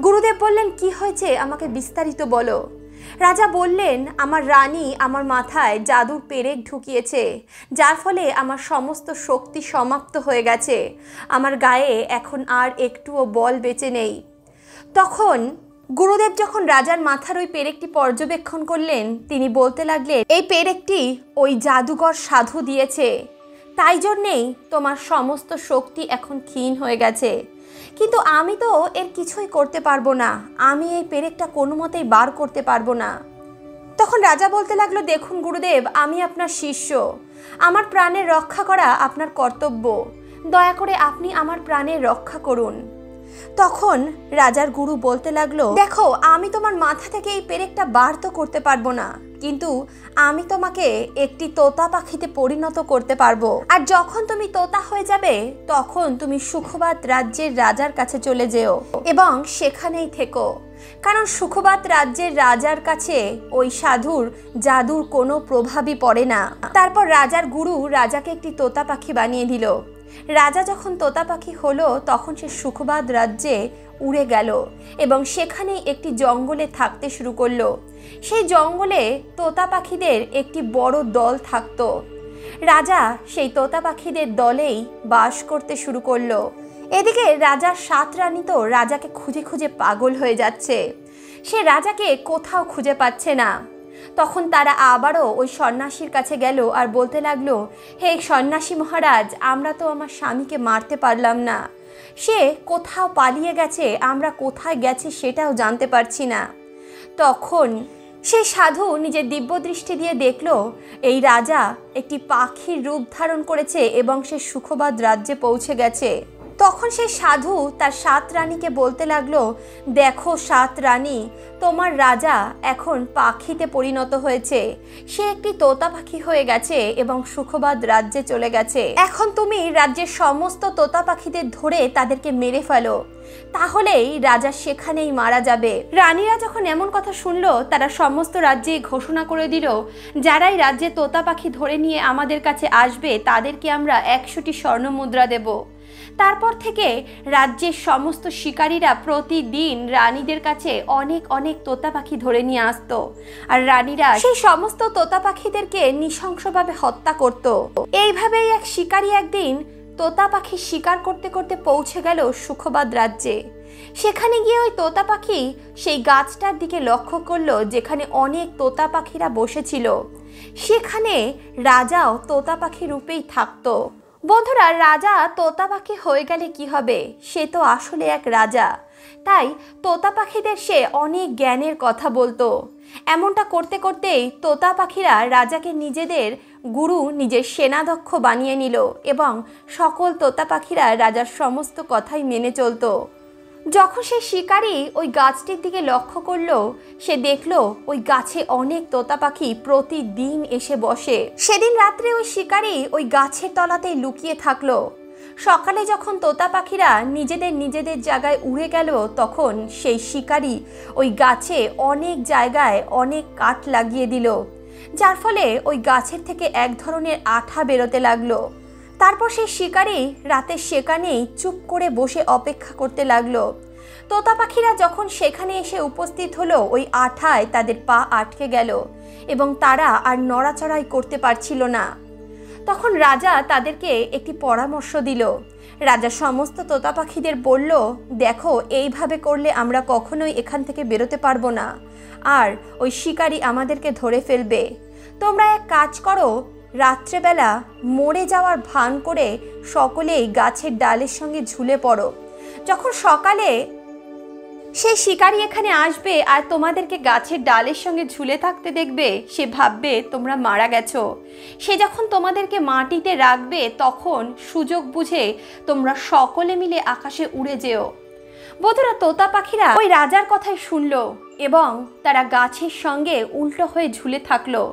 Speaker 1: গুরুদেব বললেন, কি হয়েছে, আমাকে বিস্তারিত বলো। রাজা বললেন, আমার রানী আমার মাথায় জাদুর পেরেক ঢুকিয়েছে, যার ফলে আমার সমস্ত শক্তি সমাপ্ত হয়ে গেছে, আমার গায়ে এখন আর একটুও বল বেঁচে নেই। তখন গুরুদেব যখন রাজার মাথার ওই পেরেকটি পর্যবেক্ষণ করলেন, তিনি বলতে লাগলেন, এই পেরেকটি ওই জাদুঘর সাধু দিয়েছে, তাই জন্যেই তোমার সমস্ত শক্তি এখন ক্ষীণ হয়ে গেছে, কিন্তু আমি তো এর কিছুই করতে পারবো না, আমি এই পেরেকটা কোনো মতেই বার করতে পারবো না। তখন রাজা বলতে লাগলো, দেখুন গুরুদেব, আমি আপনার শিষ্য, আমার প্রাণের রক্ষা করা আপনার কর্তব্য, দয়া করে আপনি আমার প্রাণের রক্ষা করুন। তখন রাজার গুরু বলতে লাগলো, দেখো, আমি তোমার মাথা থেকে এই পেরেকটা বার তো করতে পারবো না, কিন্তু আমি তোমাকে একটি তোতা পাখিতে পরিণত করতে পারবো, আর যখন তুমি তোতা হয়ে যাবে তখন তুমি সুখবাদ রাজ্যের রাজার কাছে চলে যেও এবং সেখানেই থেকো, কারণ সুখবাদ রাজ্যের রাজার কাছে ওই সাধুর জাদুর কোনো প্রভাবই পড়ে না। তারপর রাজার গুরু রাজাকে একটি তোতা পাখি বানিয়ে দিল। রাজা যখন তোতা পাখি হলো, তখন সে সুখবাদ রাজ্যে উড়ে গেল এবং সেখানেই একটি জঙ্গলে থাকতে শুরু করলো। সেই জঙ্গলে তোতা পাখিদের একটি বড় দল থাকতো। রাজা সেই তোতা পাখিদের দলেই বাস করতে শুরু করলো। এদিকে রাজার 7 রানী তো রাজাকে খুঁজে খুঁজে পাগল হয়ে যাচ্ছে, সে রাজাকে কোথাও খুঁজে পাচ্ছে না। তখন তারা আবারও ওই সন্ন্যাসীর কাছে গেল আর বলতে লাগলো, হে সন্ন্যাসী মহারাজ, আমরা তো আমার স্বামীকে মারতে পারলাম না, সে কোথাও পালিয়ে গেছে, আমরা কোথায় গেছে সেটাও জানতে পারছি না। তখন সেই সাধু নিজের দিব্য দৃষ্টি দিয়ে দেখলো এই রাজা একটি পাখির রূপ ধারণ করেছে এবং সে সুখবাদ রাজ্যে পৌঁছে গেছে। তখন সেই সাধু তার 7 রানীকে বলতে লাগলো, দেখো 7 রানী, তোমার রাজা এখন পাখিতে পরিণত হয়েছে, সে একটি তোতা পাখি হয়ে গেছে এবং সুখবাদ রাজ্যে চলে গেছে। এখন তুমি রাজ্যের সমস্ত তোতা পাখিদের ধরে তাদেরকে মেরে ফেলো, তাহলেই রাজা সেখানেই মারা যাবে। রানীরা যখন এমন কথা শুনলো, তারা সমস্ত রাজ্যে ঘোষণা করে দিল, যারাই রাজ্যে তোতা পাখি ধরে নিয়ে আমাদের কাছে আসবে তাদেরকে আমরা 100টি স্বর্ণ মুদ্রা দেব। তারপর থেকে রাজ্যের সমস্ত শিকারীরা প্রতিদিন রানীদের কাছে অনেক অনেক তোতা পাখি ধরে নিয়ে আসতো, আর রানীরা সেই সমস্ত তোতা পাখিদেরকে নৃশংসভাবে হত্যা করত। এইভাবেই এক শিকারী একদিন তোতা পাখি শিকার করতে করতে পৌঁছে গেল সুখবাদ রাজ্যে। সেখানে গিয়ে ওই তোতা পাখি সেই গাছটার দিকে লক্ষ্য করলো যেখানে অনেক তোতা পাখিরা বসেছিল। সেখানে রাজাও তোতা পাখি রূপেই থাকতো। বন্ধুরা, রাজা তোতা পাখি হয়ে গেলে কি হবে? সে তো আসলে এক রাজা, তাই তোতা পাখিদের সে অনেক জ্ঞানের কথা বলতো। এমনটা করতে করতেই তোতা পাখিরা রাজাকে নিজেদের গুরু, নিজের সেনাধ্যক্ষ বানিয়ে নিল এবং সকল তোতা পাখিরা রাজার সমস্ত কথাই মেনে চলতো। যখন সে শিকারী ওই গাছটির দিকে লক্ষ্য করলো, সে দেখলো ওই গাছে অনেক তোতা পাখি প্রতিদিন এসে বসে। সেদিন রাত্রে ওই শিকারী ওই গাছের তলাতেই লুকিয়ে থাকলো। সকালে যখন তোতা পাখিরা নিজেদের জায়গায় উড়ে গেল, তখন সেই শিকারী ওই গাছে অনেক জায়গায় অনেক কাঠ লাগিয়ে দিল, যার ফলে ওই গাছের থেকে এক ধরনের আঠা বেরোতে লাগলো। তারপর সেই শিকারী রাতে সেখানেই চুপ করে বসে অপেক্ষা করতে লাগলো। তোতা পাখিরা যখন সেখানে এসে উপস্থিত হলো, ওই আঠায় তাদের পা আটকে গেল এবং তারা আর নড়াচড়াই করতে পারছিল না। তখন রাজা তাদেরকে একটি পরামর্শ দিল। রাজা সমস্ত তোতা পাখিদের বলল, দেখো, এইভাবে করলে আমরা কখনোই এখান থেকে বেরোতে পারবো না, আর ওই শিকারী আমাদেরকে ধরে ফেলবে। তোমরা এক কাজ করো, রাত্রেবেলা মরে যাওয়ার ভান করে সকলেই গাছের ডালের সঙ্গে ঝুলে পড়ো। যখন সকালে সেই শিকারী এখানে আসবে আর তোমাদেরকে গাছের ডালের সঙ্গে ঝুলে থাকতে দেখবে, সে ভাববে তোমরা মারা গেছো। সে যখন তোমাদেরকে মাটিতে রাখবে, তখন সুযোগ বুঝে তোমরা সকলে মিলে আকাশে উড়ে যেও। বন্ধুরা, তোতা পাখিরা ওই রাজার কথাই শুনলো এবং তারা গাছের সঙ্গে উল্টো হয়ে ঝুলে থাকলো।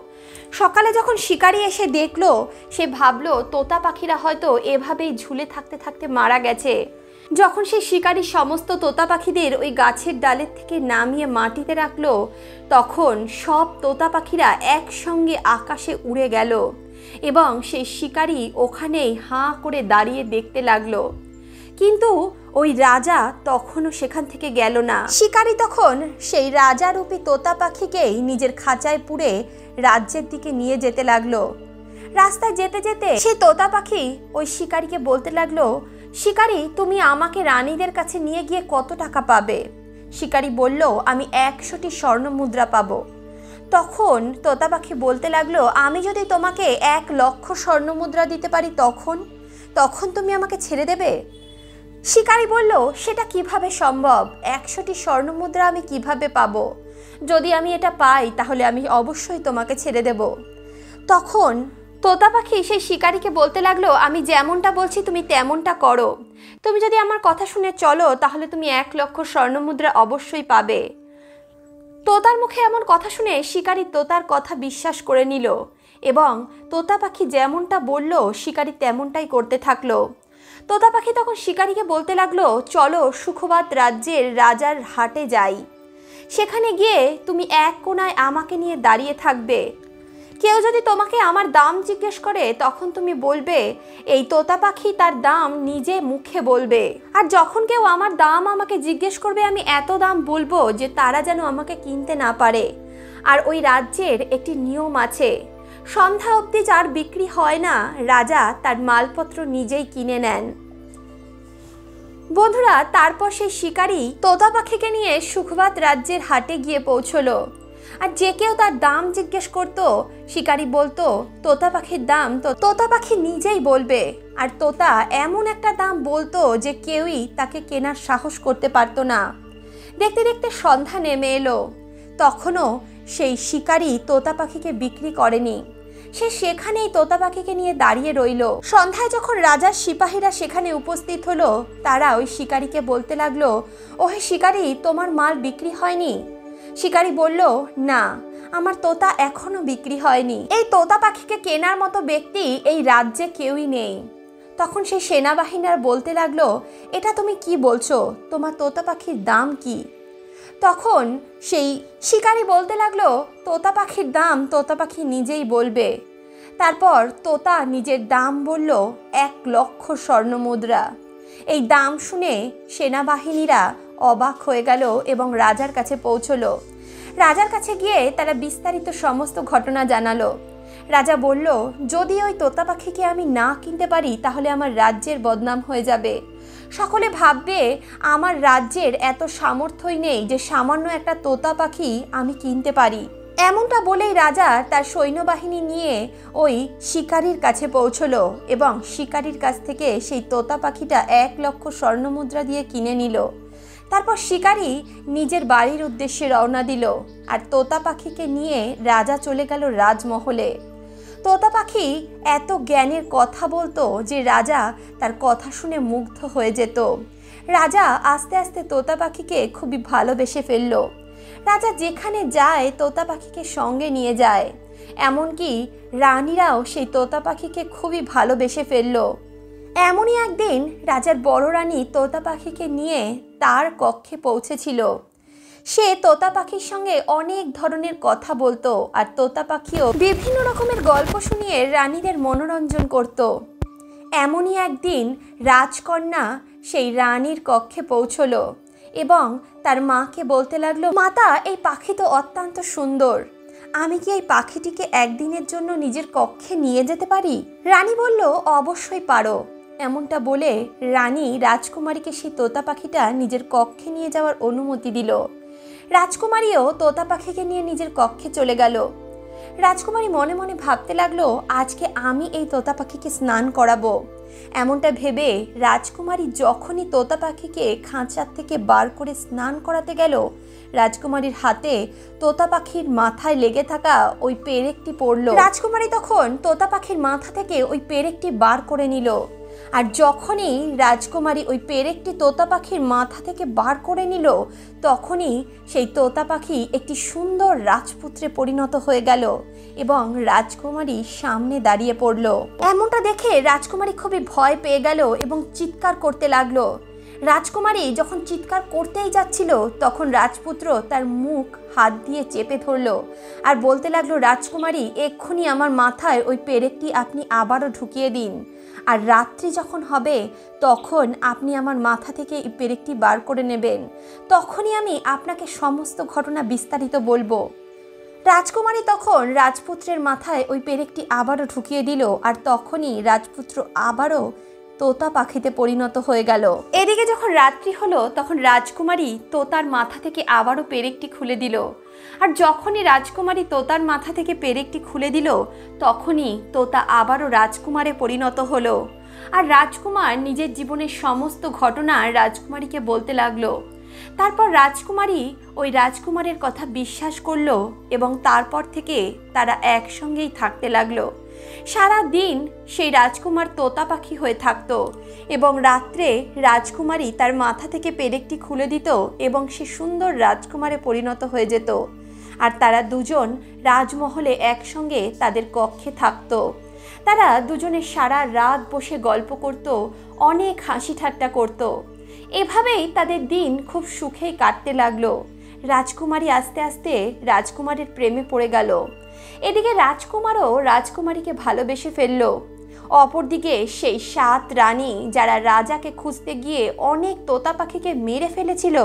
Speaker 1: সকালে যখন শিকারী এসে দেখলো, সে ভাবলো তোতা পাখিরা হয়তো এভাবেই ঝুলে থাকতে থাকতে মারা গেছে। যখন সেই শিকারী সমস্ত তোতা পাখিদের ওই গাছের ডালের থেকে নামিয়ে মাটিতে রাখলো, তখন সব তোতা পাখিরা একসঙ্গে আকাশে উড়ে গেল এবং সেই শিকারী ওখানেই হাঁ করে দাঁড়িয়ে দেখতে লাগলো। কিন্তু ওই রাজা তখনও সেখান থেকে গেল না। শিকারী তখন সেই রাজারূপী তোতা পাখিকেই নিজের খাঁচায় পুরে রাজ্যের দিকে নিয়ে যেতে লাগলো। রাস্তায় যেতে যেতে সেই তোতা পাখি ওই শিকারীকে বলতে লাগলো, শিকারী, তুমি আমাকে রানীদের কাছে নিয়ে গিয়ে কত টাকা পাবে? শিকারী বলল, আমি 100টি স্বর্ণ মুদ্রা পাবো। তখন তোতা পাখি বলতে লাগলো, আমি যদি তোমাকে 1 লক্ষ স্বর্ণ মুদ্রা দিতে পারি, তখন তুমি আমাকে ছেড়ে দেবে? শিকারী বলল, সেটা কিভাবে সম্ভব? 100টি স্বর্ণ মুদ্রা আমি কিভাবে পাবো? যদি আমি এটা পাই তাহলে আমি অবশ্যই তোমাকে ছেড়ে দেব। তখন তোতা পাখি সেই শিকারীকে বলতে লাগলো, আমি যেমনটা বলছি তুমি তেমনটা করো। তুমি যদি আমার কথা শুনে চলো, তাহলে তুমি 1 লক্ষ স্বর্ণ মুদ্রা অবশ্যই পাবে। তোতার মুখে এমন কথা শুনে শিকারী তোতার কথা বিশ্বাস করে নিল এবং তোতা পাখি যেমনটা বলল, শিকারী তেমনটাই করতে থাকলো। তোতা পাখি তখন শিকারীকে বলতে লাগলো, চলো সুখবাদ রাজ্যের রাজার হাটে যাই। সেখানে গিয়ে তুমি এক কোণায় আমাকে নিয়ে দাঁড়িয়ে থাকবে। কেউ যদি তোমাকে আমার দাম জিজ্ঞেস করে, তখন তুমি বলবে এই তোতা পাখি তার দাম নিজে মুখে বলবে। আর যখন কেউ আমার দাম আমাকে জিজ্ঞেস করবে, আমি এত দাম বলবো যে তারা যেন আমাকে কিনতে না পারে। আর ওই রাজ্যের একটি নিয়ম আছে, সন্ধ্যা অবধি যার বিক্রি হয় না, রাজা তার মালপত্র নিজেই কিনে নেন। বন্ধুরা, তারপর সেই শিকারী তোতা পাখিকে নিয়ে সুখবাদ রাজ্যের হাটে গিয়ে পৌঁছলো। আর যে কেউ তার দাম জিজ্ঞেস করতো, শিকারী বলতো তোতা পাখির দাম তো তোতা পাখি নিজেই বলবে। আর তোতা এমন একটা দাম বলতো যে কেউই তাকে কেনার সাহস করতে পারতো না। দেখতে দেখতে সন্ধ্যা নেমে এলো, তখনও সেই শিকারী তোতা পাখিকে বিক্রি করেনি। সে সেখানেই তোতা পাখিকে নিয়ে দাঁড়িয়ে রইল। সন্ধ্যায় যখন রাজার সিপাহীরা সেখানে উপস্থিত হলো, তারা ওই শিকারীকে বলতে লাগলো, ওহে শিকারী, তোমার মাল বিক্রি হয়নি? শিকারী বলল, না, আমার তোতা এখনো বিক্রি হয়নি। এই তোতা পাখিকে কেনার মতো ব্যক্তি এই রাজ্যে কেউই নেই। তখন সেই সেনাবাহিনীরা বলতে লাগলো, এটা তুমি কি বলছো? তোমার তোতা পাখির দাম কি? তখন সেই শিকারী বলতে লাগলো, তোতা পাখির দাম তোতা পাখি নিজেই বলবে। তারপর তোতা নিজের দাম বলল, 1 লক্ষ স্বর্ণ মুদ্রা। এই দাম শুনে সেনাবাহিনীরা অবাক হয়ে গেল এবং রাজার কাছে পৌঁছলো। রাজার কাছে গিয়ে তারা বিস্তারিত সমস্ত ঘটনা জানালো। রাজা বলল, যদি ওই তোতা পাখিকে আমি না কিনতে পারি তাহলে আমার রাজ্যের বদনাম হয়ে যাবে। সকলে ভাববে আমার রাজ্যের এত সামর্থ্যই নেই যে সামান্য একটা তোতা পাখি আমি কিনতে পারি। এমনটা বলেই রাজা তার সৈন্যবাহিনী নিয়ে ওই শিকারীর কাছে পৌঁছলো এবং শিকারীর কাছ থেকে সেই তোতা পাখিটা 1,00,000 স্বর্ণমুদ্রা দিয়ে কিনে নিল। তারপর শিকারী নিজের বাড়ির উদ্দেশ্যে রওনা দিল আর তোতা পাখিকে নিয়ে রাজা চলে গেল রাজমহলে। তোতা পাখি এত জ্ঞানের কথা বলতো যে রাজা তার কথা শুনে মুগ্ধ হয়ে যেত। রাজা আস্তে আস্তে তোতা পাখিকে খুবই ভালোবেসে ফেলল। রাজা যেখানে যায় তোতা পাখিকে সঙ্গে নিয়ে যায়, এমনকি রানীরাও সেই তোতা পাখিকে খুবই ভালোবেসে ফেলল। এমনই একদিন রাজার বড় রানী তোতা পাখিকে নিয়ে তার কক্ষে পৌঁছেছিল। সে তোতা পাখির সঙ্গে অনেক ধরনের কথা বলতো আর তোতা পাখিও বিভিন্ন রকমের গল্প শুনিয়ে রানীদের মনোরঞ্জন করত। এমনই একদিন রাজকন্যা সেই রানীর কক্ষে পৌঁছলো এবং তার মাকে বলতে লাগলো, মাতা, এই পাখি তো অত্যন্ত সুন্দর, আমি কি এই পাখিটিকে একদিনের জন্য নিজের কক্ষে নিয়ে যেতে পারি? রানী বলল, অবশ্যই পারো। এমনটা বলে রানী রাজকুমারীকে সেই তোতা পাখিটা নিজের কক্ষে নিয়ে যাওয়ার অনুমতি দিল। রাজকুমারীও তোতা পাখিকে নিয়ে নিজের কক্ষে চলে গেল। রাজকুমারী মনে মনে ভাবতে লাগলো, আজকে আমি এই তোতা পাখিকে স্নান করাবো। এমনটা ভেবে রাজকুমারী যখনই তোতা পাখিকে খাঁচার থেকে বার করে স্নান করাতে গেল, রাজকুমারীর হাতে তোতা পাখির মাথায় লেগে থাকা ওই পেরেকটি পড়ল। রাজকুমারী তখন তোতা পাখির মাথা থেকে ওই পেরেকটি বার করে নিল। আর যখনই রাজকুমারী ওই পেরেকটি তোতা পাখির মাথা থেকে বার করে নিল, তখনই সেই তোতা পাখি একটি সুন্দর রাজপুত্রে পরিণত হয়ে গেল এবং রাজকুমারী সামনে দাঁড়িয়ে পড়ল। এমনটা দেখে রাজকুমারী খুবই ভয় পেয়ে গেল এবং চিৎকার করতে লাগলো। রাজকুমারী যখন চিৎকার করতেই যাচ্ছিল, তখন রাজপুত্র তার মুখ হাত দিয়ে চেপে ধরল আর বলতে লাগলো, রাজকুমারী, এক্ষুনি আমার মাথায় ওই পেরেকটি আপনি আবারও ঢুকিয়ে দিন, আর রাত্রি যখন হবে তখন আপনি আমার মাথা থেকে এই পেরেকটি বার করে নেবেন, তখনই আমি আপনাকে সমস্ত ঘটনা বিস্তারিত বলবো। রাজকুমারী তখন রাজপুত্রের মাথায় ওই পেরেকটি আবারও ঢুকিয়ে দিল আর তখনই রাজপুত্র আবারও তোতা পাখিতে পরিণত হয়ে গেল। এদিকে যখন রাত্রি হলো তখন রাজকুমারী তোতার মাথা থেকে আবারও পেরেকটি খুলে দিল। আর যখনই রাজকুমারী তোতার মাথা থেকে পেরেকটি খুলে দিল, তখনই তোতা আবারও রাজকুমারে পরিণত হলো। আর রাজকুমার নিজের জীবনের সমস্ত ঘটনা রাজকুমারীকে বলতে লাগলো। তারপর রাজকুমারী ওই রাজকুমারের কথা বিশ্বাস করলো এবং তারপর থেকে তারা একসঙ্গেই থাকতে লাগলো। সারা দিন সেই রাজকুমার তোতা পাখি হয়ে থাকতো এবং রাত্রে রাজকুমারী তার মাথা থেকে পেরেকটি খুলে দিত এবং সে সুন্দর রাজকুমারে পরিণত হয়ে যেত। আর তারা দুজন রাজমহলে একসঙ্গে তাদের কক্ষে থাকতো। তারা দুজনে সারা রাত বসে গল্প করত, অনেক হাসি ঠাট্টা করত। এভাবেই তাদের দিন খুব সুখেই কাটতে লাগলো। রাজকুমারী আস্তে আস্তে রাজকুমারের প্রেমে পড়ে গেল। এদিকে রাজকুমারও রাজকুমারীকে ভালোবেসে ফেলল। অপরদিকে সেই 7 রানী যারা রাজাকে খুঁজতে গিয়ে অনেক তোতা পাখিকে মেরে ফেলেছিল,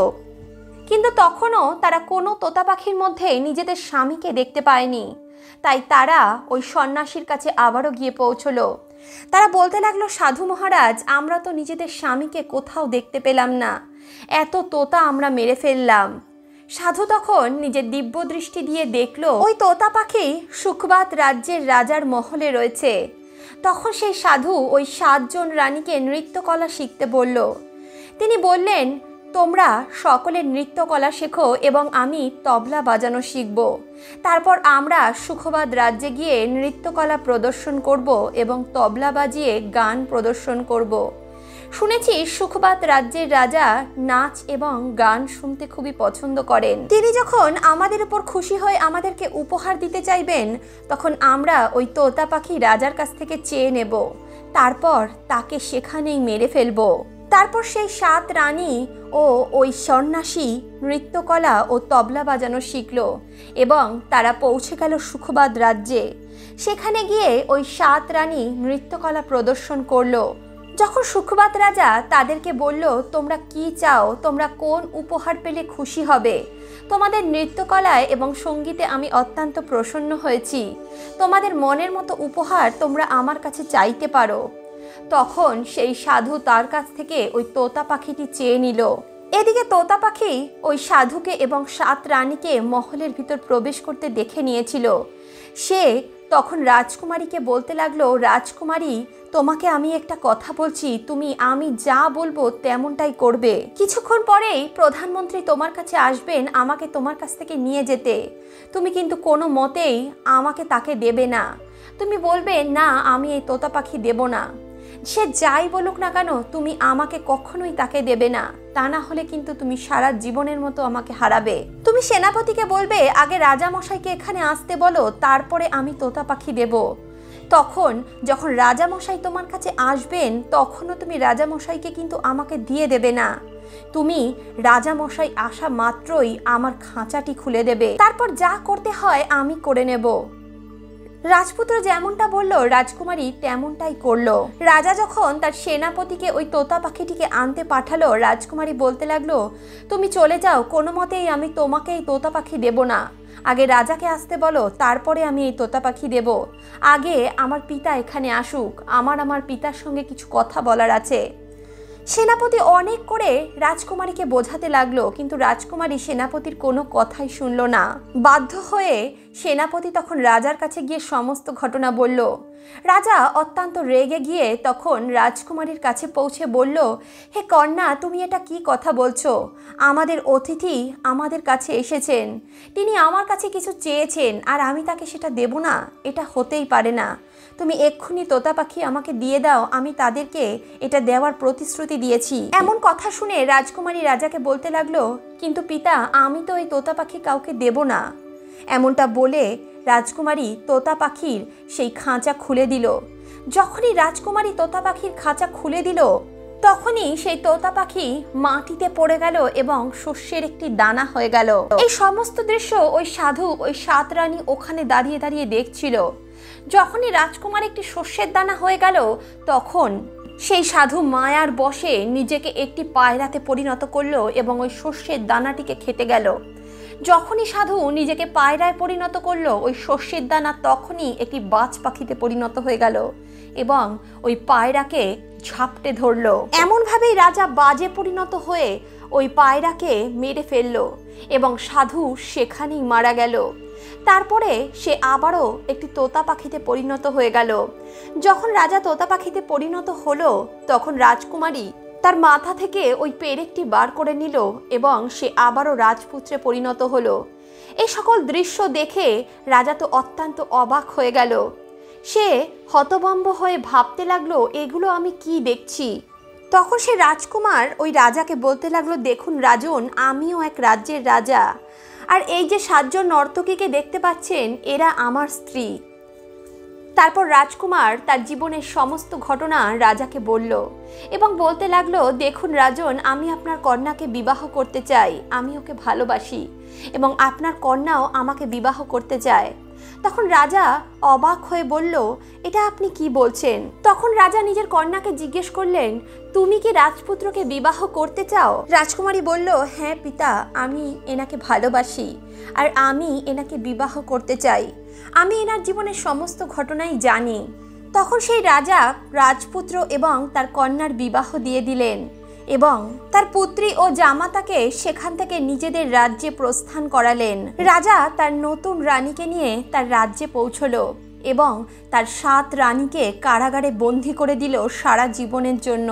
Speaker 1: কিন্তু তখনও তারা কোনো তোতা পাখির মধ্যে নিজেদের স্বামীকে দেখতে পায়নি। তাই তারা ওই সন্ন্যাসীর কাছে আবারও গিয়ে পৌঁছলো। তারা বলতে লাগলো, সাধু মহারাজ, আমরা তো নিজেদের স্বামীকে কোথাও দেখতে পেলাম না, এত তোতা আমরা মেরে ফেললাম। সাধু তখন নিজের দিব্য দৃষ্টি দিয়ে দেখলো ওই তোতা পাখি সুখবাত রাজ্যের রাজার মহলে রয়েছে। তখন সেই সাধু ওই 7 জন রানীকে নৃত্যকলা শিখতে বলল। তিনি বললেন, তোমরা সকলে নৃত্যকলা শেখো এবং আমি তবলা বাজানো শিখব। তারপর আমরা সুখবাদ রাজ্যে গিয়ে নৃত্যকলা প্রদর্শন করব এবং তবলা বাজিয়ে গান প্রদর্শন করব। শুনেছি সুখবাত রাজ্যের রাজা নাচ এবং গান শুনতে খুবই পছন্দ করেন। তিনি যখন আমাদের উপর খুশি হয়ে আমাদেরকে উপহার দিতে চাইবেন, তখন আমরা ওই তোতা পাখি রাজার কাছ থেকে চেয়ে নেব, তারপর তাকে সেখানেই মেরে ফেলব। তারপর সেই 7 রানী ও ওই সন্ন্যাসী নৃত্যকলা ও তবলা বাজানো শিখল এবং তারা পৌঁছে গেল সুখবাদ রাজ্যে। সেখানে গিয়ে ওই 7 রানী নৃত্যকলা প্রদর্শন করলো। যখন সুখবাদ রাজা তাদেরকে বলল, তোমরা কি চাও, তোমরা কোন উপহার পেলে খুশি হবে? তোমাদের নৃত্যকলায় এবং সঙ্গীতে আমি অত্যন্ত প্রসন্ন হয়েছি। তোমাদের মনের মতো উপহার তোমরা আমার কাছে চাইতে পারো। তখন সেই সাধু তার কাছ থেকে ওই তোতা পাখিটি চেয়ে নিল। এদিকে তোতা পাখি ওই সাধুকে এবং 7 রানীকে মহলের ভিতর প্রবেশ করতে দেখে নিয়েছিল। সে তখন রাজকুমারীকে বলতে লাগলো, রাজকুমারী, তোমাকে আমি একটা কথা বলছি, তুমি আমি যা বলবো তেমনটাই করবে। কিছুক্ষণ পরেই প্রধানমন্ত্রী তোমার কাছে আসবেন আমাকে তোমার কাছ থেকে নিয়ে যেতে। তুমি কিন্তু কোনো মতেই আমাকে তাকে দেবে না। তুমি বলবে, না, আমি এই তোতা পাখি দেব না। সে যাই বলুক না কেন, তুমি আমাকে কখনোই তাকে দেবে না। তা না হলে কিন্তু তুমি সারা জীবনের মতো আমাকে হারাবে। তুমি সেনাপতিকে বলবে, আগে রাজামশাইকে এখানে আসতে বলো, তারপরে আমি তোতা পাখি দেব। তখন যখন রাজামশাই তোমার কাছে আসবেন, তখনও তুমি রাজামশাইকে কিন্তু আমাকে দিয়ে দেবে না। তুমি রাজামশাই আসা মাত্রই আমার খাঁচাটি খুলে দেবে। তারপর যা করতে হয় আমি করে নেব। রাজপুত্র যেমনটা বলল, রাজকুমারী তেমনটাই করলো। রাজা যখন তার সেনাপতিকে ওই তোতা পাখিটিকে আনতে পাঠালো, রাজকুমারী বলতে লাগলো, তুমি চলে যাও, কোনো মতেই আমি তোমাকে এই তোতা পাখি দেব না। আগে রাজাকে আসতে বলো, তারপরে আমি এই তোতা পাখি দেব। আগে আমার পিতা এখানে আসুক, আমার পিতার সঙ্গে কিছু কথা বলার আছে। সেনাপতি অনেক করে রাজকুমারীকে বোঝাতে লাগলো, কিন্তু রাজকুমারী সেনাপতির কোনো কথাই শুনল না। বাধ্য হয়ে সেনাপতি তখন রাজার কাছে গিয়ে সমস্ত ঘটনা বলল। রাজা অত্যন্ত রেগে গিয়ে তখন রাজকুমারীর কাছে পৌঁছে বলল, হে কন্যা, তুমি এটা কি কথা বলছো? আমাদের অতিথি আমাদের কাছে এসেছেন, তিনি আমার কাছে কিছু চেয়েছেন আর আমি তাকে সেটা দেব না? এটা হতেই পারে না। তুমি এক্ষুনি তোতা পাখি আমাকে দিয়ে দাও, আমি তাদেরকে এটা দেওয়ার প্রতিশ্রুতি দিয়েছি। এমন কথা শুনে রাজকুমারী রাজাকে বলতে লাগলো, কিন্তু পিতা, আমি তো এই তোতা পাখি কাউকে দেব না। এমনটা বলে রাজকুমারী তোতা পাখির সেই খাঁচা খুলে দিল। যখনই রাজকুমারী তোতা পাখির খাঁচা খুলে দিল, তখনই সেই তোতা পাখি মাটিতে পড়ে গেল এবং শস্যের একটি দানা হয়ে গেল। এই সমস্ত দৃশ্য ওই সাধু, ওই 7 রানী ওখানে দাঁড়িয়ে দাঁড়িয়ে দেখছিল। যখনই রাজকুমার একটি শস্যের দানা হয়ে গেল, তখন সেই সাধু মায়ার বশে নিজেকে একটি পায়রাতে পরিণত করলো এবং ওই শস্যের দানাটিকে খেতে গেল। যখনই সাধু নিজেকে পায়রায় পরিণত করলো, ওই শস্যের দানা তখনই একটি বাজ পাখিতে পরিণত হয়ে গেল এবং ওই পায়রাকে ঝাপটে ধরলো। এমনভাবেই রাজা বাজে পরিণত হয়ে ওই পায়রাকে মেরে ফেললো এবং সাধু সেখানেই মারা গেল। তারপরে সে আবারও একটি তোতা পাখিতে পরিণত হয়ে গেল। যখন রাজা তোতা পাখিতে পরিণত হলো, তখন রাজকুমারী তার মাথা থেকে ওই পেরেকটি বার করে নিল এবং সে আবারও রাজপুত্রে পরিণত হলো। এই সকল দৃশ্য দেখে রাজা তো অত্যন্ত অবাক হয়ে গেল। সে হতভম্ব হয়ে ভাবতে লাগলো, এগুলো আমি কি দেখছি। তখন সে রাজকুমার ওই রাজাকে বলতে লাগলো, দেখুন রাজন, আমিও এক রাজ্যের রাজা, আর এই যে 7 জন নর্তকীকে দেখতে পাচ্ছেন, এরা আমার স্ত্রী। তারপর রাজকুমার তার জীবনের সমস্ত ঘটনা রাজাকে বলল এবং বলতে লাগলো, দেখুন রাজন, আমি আপনার কন্যাকে বিবাহ করতে চাই, আমি ওকে ভালোবাসি এবং আপনার কন্যাও আমাকে বিবাহ করতে চায়। তখন রাজা অবাক হয়ে বলল, এটা আপনি কি বলছেন? তখন রাজা নিজের কন্যাকে জিজ্ঞেস করলেন, তুমি কি রাজপুত্রকে বিবাহ করতে চাও? রাজকুমারী বলল, হ্যাঁ পিতা, আমি এনাকে ভালোবাসি আর আমি এনাকে বিবাহ করতে চাই। আমি এনার জীবনের সমস্ত ঘটনাই জানি। তখন সেই রাজা রাজপুত্র এবং তার কন্যার বিবাহ দিয়ে দিলেন এবং তার পুত্রী ও জামাতাকে সেখান থেকে নিজেদের রাজ্যে প্রস্থান করালেন। রাজা তার নতুন রানীকে নিয়ে তার রাজ্যে পৌঁছলো এবং তার 7 রানীকে কারাগারে বন্দী করে দিল সারা জীবনের জন্য।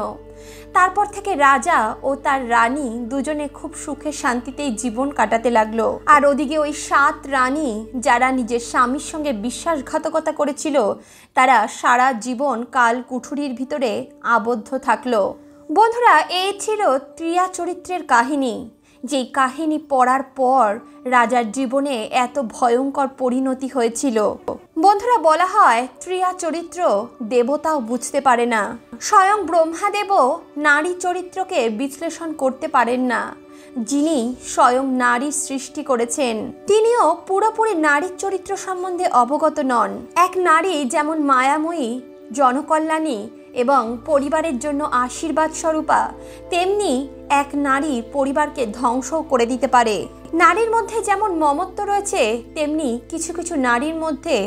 Speaker 1: তারপর থেকে রাজা ও তার রানী দুজনে খুব সুখে শান্তিতেই জীবন কাটাতে লাগলো। আর ওদিকে ওই 7 রানী যারা নিজের স্বামীর সঙ্গে বিশ্বাসঘাতকতা করেছিল, তারা সারা জীবন কাল কুঠুরির ভিতরে আবদ্ধ থাকলো। বন্ধুরা, এই ছিল ত্রিয়া চরিত্রের কাহিনী। যেই কাহিনী পড়ার পর রাজার জীবনে এত ভয়ঙ্কর পরিণতি হয়েছিল। বন্ধুরা, বলা হয় ত্রিয়া চরিত্র দেবতাও বুঝতে পারে না। স্বয়ং ব্রহ্মাদেবও নারী চরিত্রকে বিশ্লেষণ করতে পারেন না। যিনি স্বয়ং নারী সৃষ্টি করেছেন, তিনিও পুরোপুরি নারীর চরিত্র সম্বন্ধে অবগত নন। এক নারী যেমন মায়াময়ী, জনকল্যাণী এবং পরিবারের জন্য আশীর্বাদ স্বরূপা, তেমনি এক নারী পরিবারকে ধ্বংস করে দিতে পারে। নারীর মধ্যে যেমন মমত্ব রয়েছে, তেমনি কিছু কিছু নারীর মধ্যে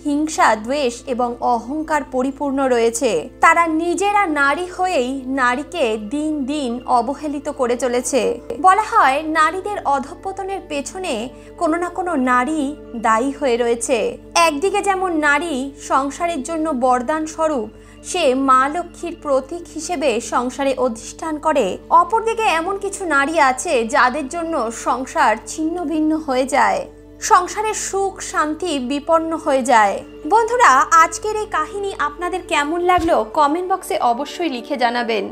Speaker 1: হিংসা, দ্বেষ এবং অহংকার পরিপূর্ণ রয়েছে। তারা নিজেরা নারী হয়েই নারীকে দিন দিন অবহেলিত করে চলেছে। বলা হয় নারীদের অধঃপতনের পেছনে কোনো না কোনো নারী দায়ী হয়ে রয়েছে। একদিকে যেমন নারী সংসারের জন্য বরদান স্বরূপ, সে মা লক্ষ্মীর প্রতীক হিসেবে সংসারে অধিষ্ঠান করে, অপরদিকে এমন কিছু নারী আছে যাদের জন্য সংসার ছিন্ন ভিন্ন হয়ে যায়, সংসারের সুখ শান্তি বিপন্ন হয়ে যায়। বন্ধুরা, আজকের এই কাহিনী আপনাদের কেমন লাগলো কমেন্ট বক্সে অবশ্যই লিখে জানাবেন।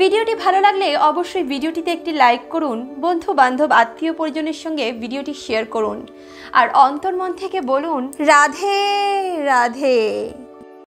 Speaker 1: ভিডিওটি ভালো লাগলে অবশ্যই ভিডিওটিতে একটি লাইক করুন, বন্ধু বান্ধব আত্মীয় পরিজনের সঙ্গে ভিডিওটি শেয়ার করুন, আর অন্তর্মন থেকে বলুন রাধে রাধে।